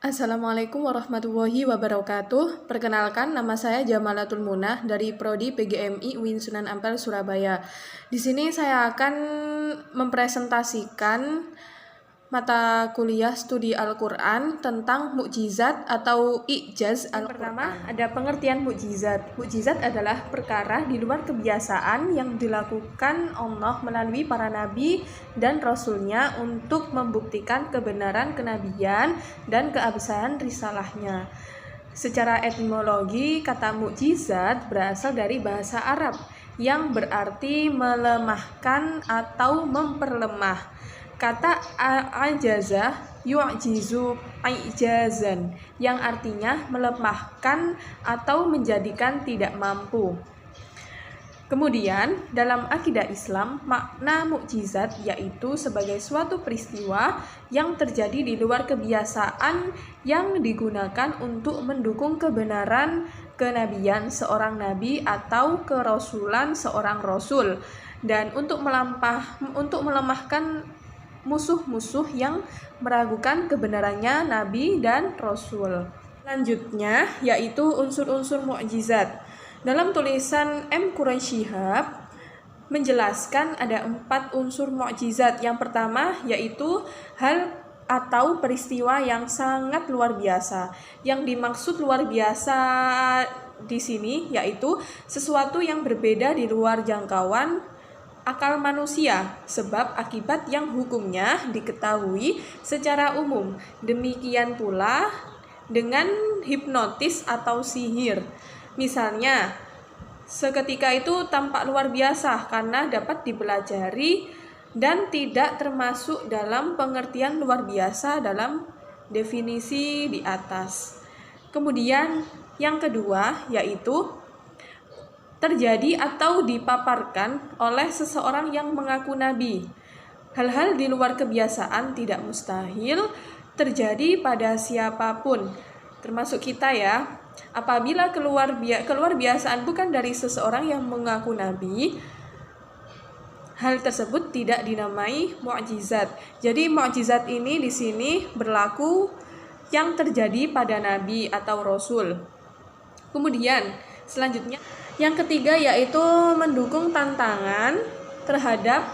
Assalamualaikum warahmatullahi wabarakatuh. Perkenalkan, nama saya Jamalatul Munah dari Prodi PGMI UIN Sunan Ampel, Surabaya. Di sini saya akan mempresentasikan mata kuliah studi Al-Quran tentang mukjizat atau i'jaz Al-Quran. Pertama, ada pengertian mukjizat. Mukjizat adalah perkara di luar kebiasaan yang dilakukan Allah melalui para nabi dan rasulnya untuk membuktikan kebenaran kenabian dan keabsahan risalahnya. Secara etimologi, kata mukjizat berasal dari bahasa Arab yang berarti melemahkan atau memperlemah. Kata ajaza yu'jizu i'jazan yang artinya melemahkan atau menjadikan tidak mampu. Kemudian, dalam akidah Islam, makna mukjizat yaitu sebagai suatu peristiwa yang terjadi di luar kebiasaan yang digunakan untuk mendukung kebenaran kenabian seorang nabi atau kerasulan seorang rasul dan untuk melemahkan musuh-musuh yang meragukan kebenarannya nabi dan rasul. Selanjutnya yaitu unsur-unsur mukjizat. Dalam tulisan M. Quraisy Shihab menjelaskan ada 4 unsur mukjizat. Yang pertama yaitu hal atau peristiwa yang sangat luar biasa. Yang dimaksud luar biasa di sini yaitu sesuatu yang berbeda di luar jangkauan akal manusia, sebab akibat yang hukumnya diketahui secara umum. Demikian pula dengan hipnotis atau sihir. Misalnya, seketika itu tampak luar biasa karena dapat dipelajari dan tidak termasuk dalam pengertian luar biasa dalam definisi di atas. Kemudian yang kedua yaitu terjadi atau dipaparkan oleh seseorang yang mengaku nabi. Hal-hal di luar kebiasaan tidak mustahil terjadi pada siapapun, termasuk kita ya. Apabila keluar biasaan bukan dari seseorang yang mengaku nabi, hal tersebut tidak dinamai mukjizat. Jadi mukjizat ini di sini berlaku yang terjadi pada nabi atau rasul. Kemudian selanjutnya yang ketiga yaitu mendukung tantangan terhadap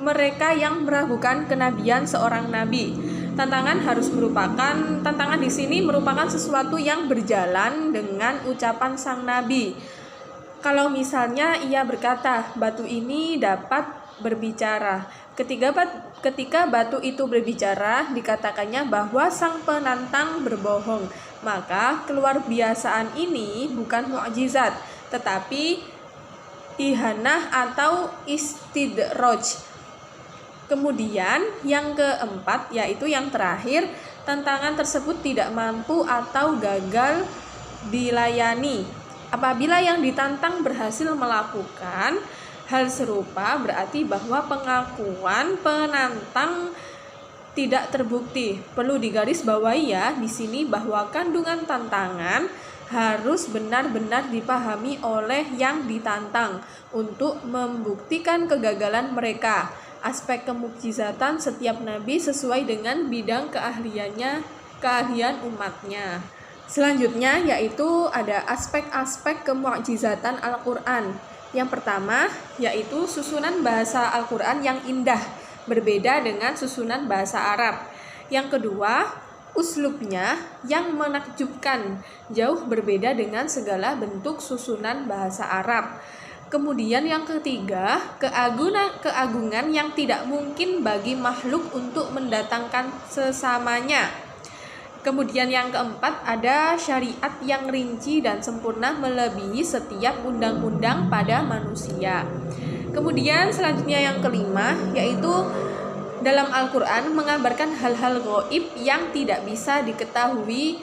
mereka yang meragukan kenabian seorang nabi. Tantangan di sini merupakan sesuatu yang berjalan dengan ucapan sang nabi. Kalau misalnya ia berkata, batu ini dapat berbicara. Ketika batu itu berbicara, dikatakannya bahwa sang penantang berbohong. Maka keluar biasaan ini bukan mukjizat, tetapi ihanah atau istidraj. Kemudian yang keempat yaitu yang terakhir, tantangan tersebut tidak mampu atau gagal dilayani. Apabila yang ditantang berhasil melakukan hal serupa, berarti bahwa pengakuan penantang tidak terbukti. Perlu digarisbawahi ya di sini bahwa kandungan tantangan harus benar-benar dipahami oleh yang ditantang untuk membuktikan kegagalan mereka. Aspek kemukjizatan setiap nabi sesuai dengan bidang keahlian umatnya. Selanjutnya yaitu ada aspek-aspek kemukjizatan Al-Quran. Yang pertama yaitu susunan bahasa Al-Quran yang indah, berbeda dengan susunan bahasa Arab. Yang kedua, uslubnya yang menakjubkan, jauh berbeda dengan segala bentuk susunan bahasa Arab. Kemudian yang ketiga, keagungan yang tidak mungkin bagi makhluk untuk mendatangkan sesamanya. Kemudian yang keempat, ada syariat yang rinci dan sempurna melebihi setiap undang-undang pada manusia. Kemudian selanjutnya yang kelima, yaitu dalam Al-Quran mengabarkan hal-hal gaib yang tidak bisa diketahui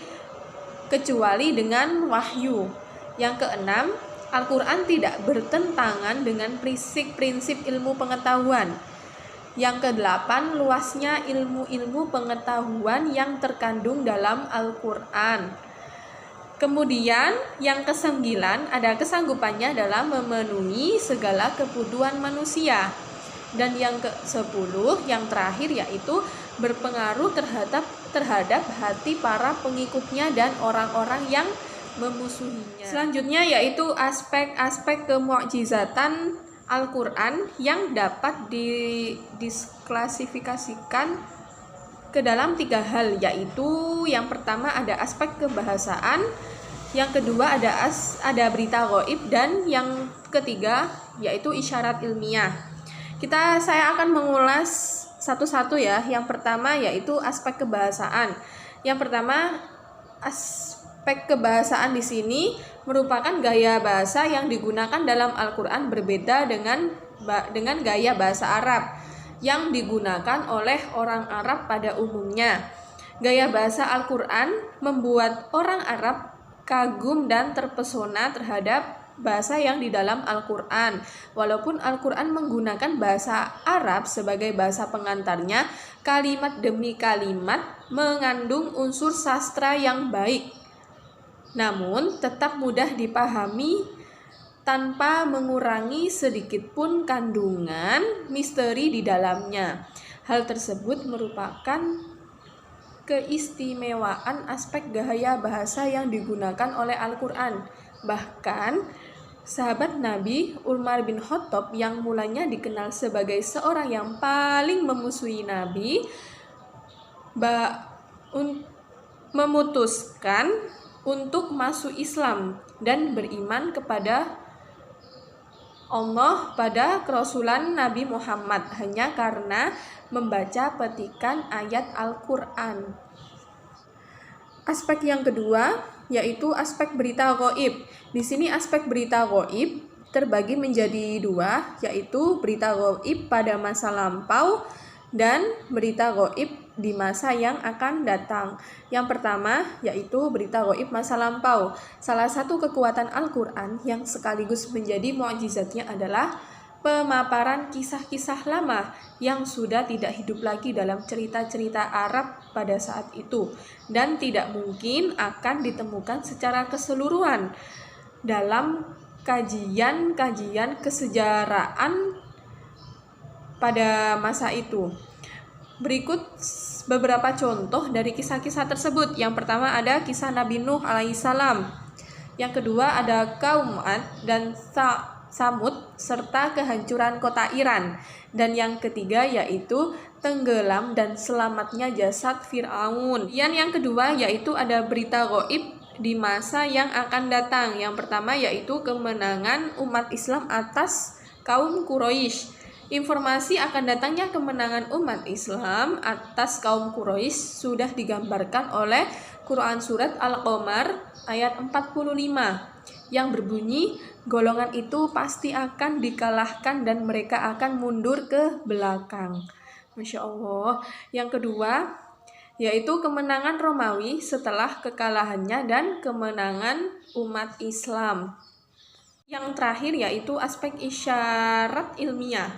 kecuali dengan wahyu. Yang keenam, Al-Quran tidak bertentangan dengan prinsip ilmu pengetahuan. Yang kedelapan, luasnya ilmu-ilmu pengetahuan yang terkandung dalam Al-Quran. Kemudian yang kesembilan, ada kesanggupannya dalam memenuhi segala kebutuhan manusia. Dan yang ke-10, yang terakhir yaitu berpengaruh terhadap terhadap hati para pengikutnya dan orang-orang yang memusuhinya. Selanjutnya yaitu aspek-aspek kemukjizatan Al-Quran yang dapat didisklasifikasikan ke dalam 3 hal, yaitu yang pertama ada aspek kebahasaan, yang kedua ada berita gaib, dan yang ketiga yaitu isyarat ilmiah. Saya akan mengulas satu-satu ya. Yang pertama yaitu aspek kebahasaan. Yang pertama, aspek kebahasaan di sini merupakan gaya bahasa yang digunakan dalam Al-Quran berbeda dengan gaya bahasa Arab yang digunakan oleh orang Arab pada umumnya. Gaya bahasa Al-Quran membuat orang Arab kagum dan terpesona terhadap bahasa yang di dalam Al-Quran. Walaupun Al-Quran menggunakan bahasa Arab sebagai bahasa pengantarnya, kalimat demi kalimat mengandung unsur sastra yang baik, namun tetap mudah dipahami tanpa mengurangi sedikitpun kandungan misteri di dalamnya. Hal tersebut merupakan keistimewaan aspek gaya bahasa yang digunakan oleh Al-Quran. Bahkan, sahabat Nabi Umar bin Khattab yang mulanya dikenal sebagai seorang yang paling memusuhi Nabi, memutuskan untuk masuk Islam dan beriman kepada Allah pada kerasulan Nabi Muhammad hanya karena membaca petikan ayat Al-Quran. Aspek yang kedua yaitu aspek berita gaib. Di sini aspek berita gaib terbagi menjadi 2, yaitu berita gaib pada masa lampau dan berita gaib di masa yang akan datang. Yang pertama yaitu berita gaib masa lampau. Salah satu kekuatan Al-Quran yang sekaligus menjadi mukjizatnya adalah pemaparan kisah-kisah lama yang sudah tidak hidup lagi dalam cerita-cerita Arab pada saat itu dan tidak mungkin akan ditemukan secara keseluruhan dalam kajian-kajian kesejarahan pada masa itu. Berikut beberapa contoh dari kisah-kisah tersebut. Yang pertama ada kisah Nabi Nuh alaihissalam. Yang kedua ada kaum Ad dan Samud serta kehancuran kota Iran. Dan yang ketiga yaitu tenggelam dan selamatnya jasad Fir'aun. Yang kedua yaitu ada berita gaib di masa yang akan datang. Yang pertama yaitu kemenangan umat Islam atas kaum Quraisy. Informasi akan datangnya kemenangan umat Islam atas kaum Quraisy sudah digambarkan oleh Quran Surat Al-Qamar ayat 45 yang berbunyi, golongan itu pasti akan dikalahkan dan mereka akan mundur ke belakang. Masya Allah. Yang kedua yaitu kemenangan Romawi setelah kekalahannya dan kemenangan umat Islam. Yang terakhir yaitu aspek isyarat ilmiah.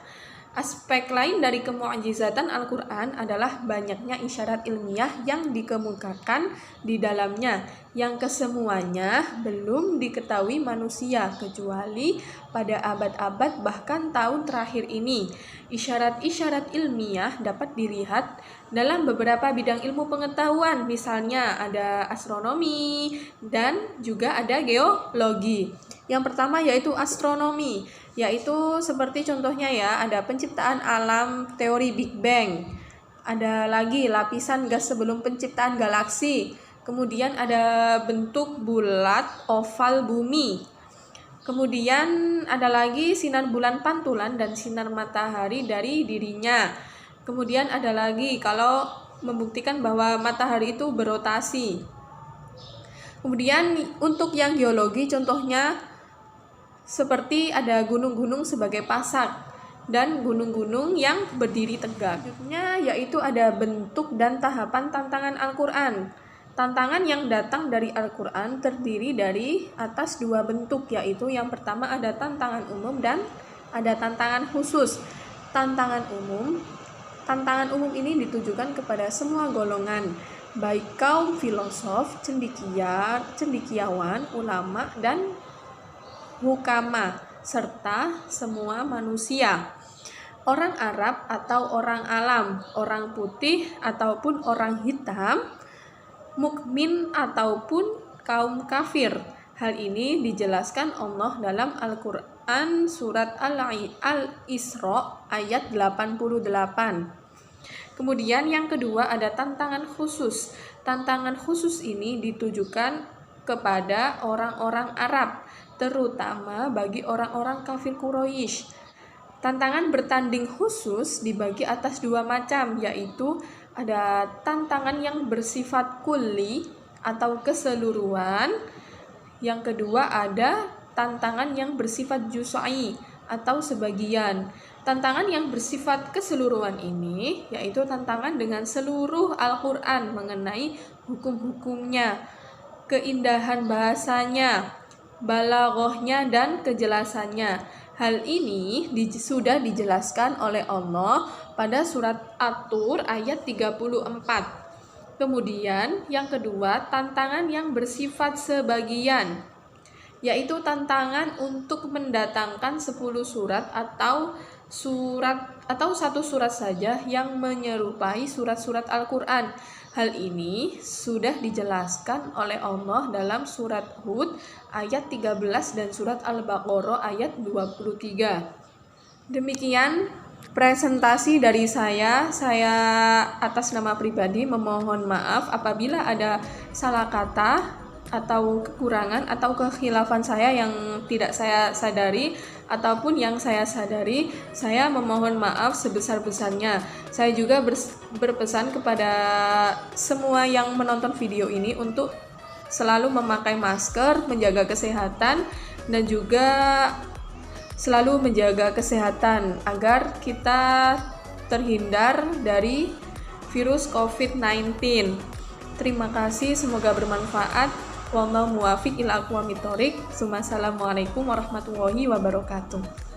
Aspek lain dari kemukjizatan Al-Quran adalah banyaknya isyarat ilmiah yang dikemukakan di dalamnya, yang kesemuanya belum diketahui manusia kecuali pada abad-abad bahkan tahun terakhir ini. Isyarat-isyarat ilmiah dapat dilihat dalam beberapa bidang ilmu pengetahuan, misalnya ada astronomi dan juga ada geologi. Yang pertama yaitu astronomi, yaitu seperti contohnya ya, ada penciptaan alam, teori Big Bang, ada lagi lapisan gas sebelum penciptaan galaksi, kemudian ada bentuk bulat oval bumi, kemudian ada lagi sinar bulan pantulan dan sinar matahari dari dirinya, kemudian ada lagi kalau membuktikan bahwa matahari itu berotasi. Kemudian untuk yang geologi contohnya seperti ada gunung-gunung sebagai pasak dan gunung-gunung yang berdiri tegak. Selanjutnya yaitu ada bentuk dan tahapan tantangan Al-Quran. Tantangan yang datang dari Al-Quran terdiri dari atas 2 bentuk, yaitu yang pertama ada tantangan umum dan ada tantangan khusus. Tantangan umum ini ditujukan kepada semua golongan, baik kaum filosof, cendekiawan, ulama, dan hukama, serta semua manusia. Orang Arab atau orang alam, orang putih ataupun orang hitam, mukmin ataupun kaum kafir. Hal ini dijelaskan Allah dalam Al-Quran surat Al-Isra ayat 88. Kemudian yang kedua ada tantangan khusus. Tantangan khusus ini ditujukan kepada orang-orang Arab, terutama bagi orang-orang kafir Quraisy. Tantangan bertanding khusus dibagi atas dua macam, yaitu ada tantangan yang bersifat kulli atau keseluruhan. Yang kedua ada tantangan yang bersifat juz'i atau sebagian. Tantangan yang bersifat keseluruhan ini yaitu tantangan dengan seluruh Al-Quran mengenai hukum-hukumnya, keindahan bahasanya, balaghahnya, dan kejelasannya. Hal ini sudah dijelaskan oleh Allah pada surat At-Tur ayat 34. Kemudian yang kedua, tantangan yang bersifat sebagian, yaitu tantangan untuk mendatangkan 10 surat atau satu surat saja yang menyerupai surat-surat Al-Quran. Hal ini sudah dijelaskan oleh Allah dalam surat Hud ayat 13 dan surat Al-Baqarah ayat 23. Demikian presentasi dari saya. Saya atas nama pribadi memohon maaf apabila ada salah kata atau kekurangan atau kekhilafan saya yang tidak saya sadari ataupun yang saya sadari. Saya memohon maaf sebesar-besarnya. Saya juga berpesan kepada semua yang menonton video ini untuk selalu memakai masker, menjaga kesehatan, dan juga selalu menjaga kesehatan agar kita terhindar dari virus COVID-19. Terima kasih, semoga bermanfaat. Wallahu muwaffiq ila aqwamit thoriq. Assalamualaikum warahmatullahi wabarakatuh.